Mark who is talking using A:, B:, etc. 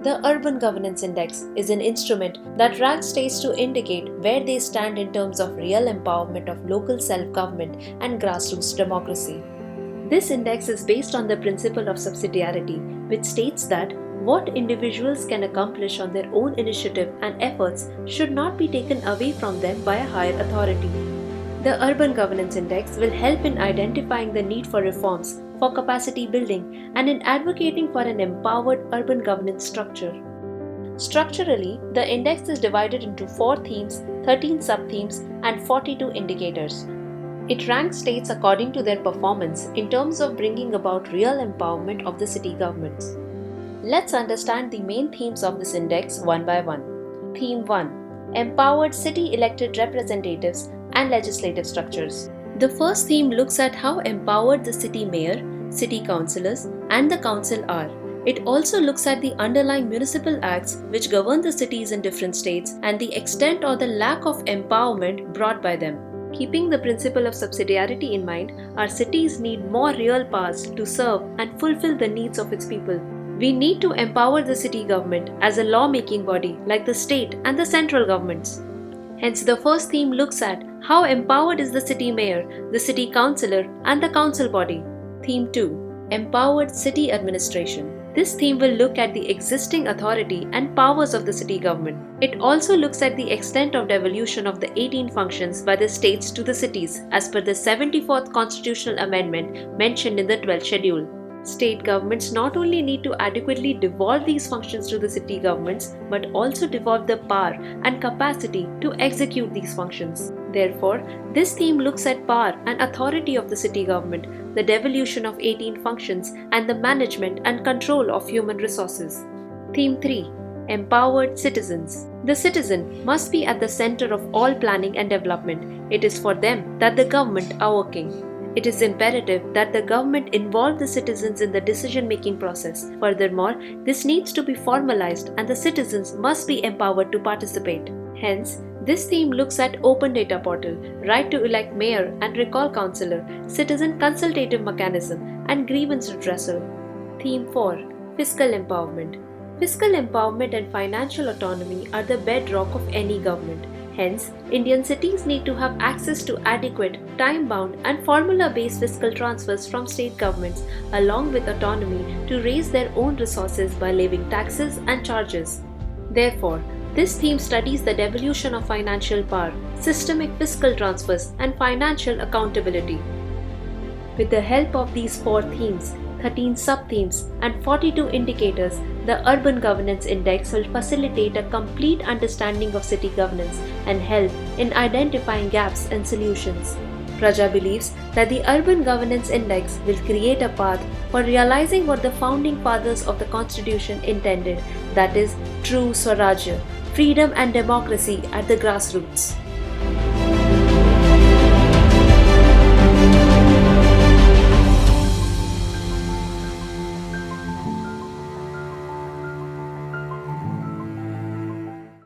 A: The Urban Governance Index is an instrument that ranks states to indicate where they stand in terms of real empowerment of local self-government and grassroots democracy. This index is based on the principle of subsidiarity, which states that what individuals can accomplish on their own initiative and efforts should not be taken away from them by a higher authority. The Urban Governance Index will help in identifying the need for reforms, for capacity building, and in advocating for an empowered urban governance structure. Structurally, the index is divided into 4 themes, 13 sub-themes, and 42 indicators. It ranks states according to their performance in terms of bringing about real empowerment of the city governments. Let's understand the main themes of this index one by one. Theme 1: Empowered city elected representatives and legislative structures. The first theme looks at how empowered the city mayor, city councillors, and the council are. It also looks at the underlying municipal acts which govern the cities in different states and the extent or the lack of empowerment brought by them. Keeping the principle of subsidiarity in mind, our cities need more real powers to serve and fulfill the needs of its people. We need to empower the city government as a law-making body like the state and the central governments. Hence, the first theme looks at how empowered is the city mayor, the city councillor, and the council body. Theme 2: Empowered city administration. This theme will look at the existing authority and powers of the city government. It also looks at the extent of devolution of the 18 functions by the states to the cities as per the 74th Constitutional Amendment mentioned in the 12th Schedule. State governments not only need to adequately devolve these functions to the city governments, but also devolve the power and capacity to execute these functions. Therefore, this theme looks at power and authority of the city government, the devolution of 18 functions, and the management and control of human resources. Theme 3: Empowered citizens. The citizen must be at the center of all planning and development. It is for them that the government are working. It is imperative that the government involve the citizens in the decision-making process. Furthermore, this needs to be formalized and the citizens must be empowered to participate. Hence, this theme looks at open data portal, right to elect mayor and recall councillor, citizen consultative mechanism, and grievance redressal. Theme 4: Fiscal empowerment. Fiscal empowerment and financial autonomy are the bedrock of any government. Hence, Indian cities need to have access to adequate, time-bound and formula-based fiscal transfers from state governments along with autonomy to raise their own resources by levying taxes and charges. Therefore, this theme studies the devolution of financial power, systemic fiscal transfers and financial accountability. With the help of these 4 themes, 13 sub-themes and 42 indicators, the Urban Governance Index will facilitate a complete understanding of city governance and help in identifying gaps and solutions. Praja believes that the Urban Governance Index will create a path for realizing what the founding fathers of the Constitution intended, that is, true Swarajya, freedom and democracy at the grassroots.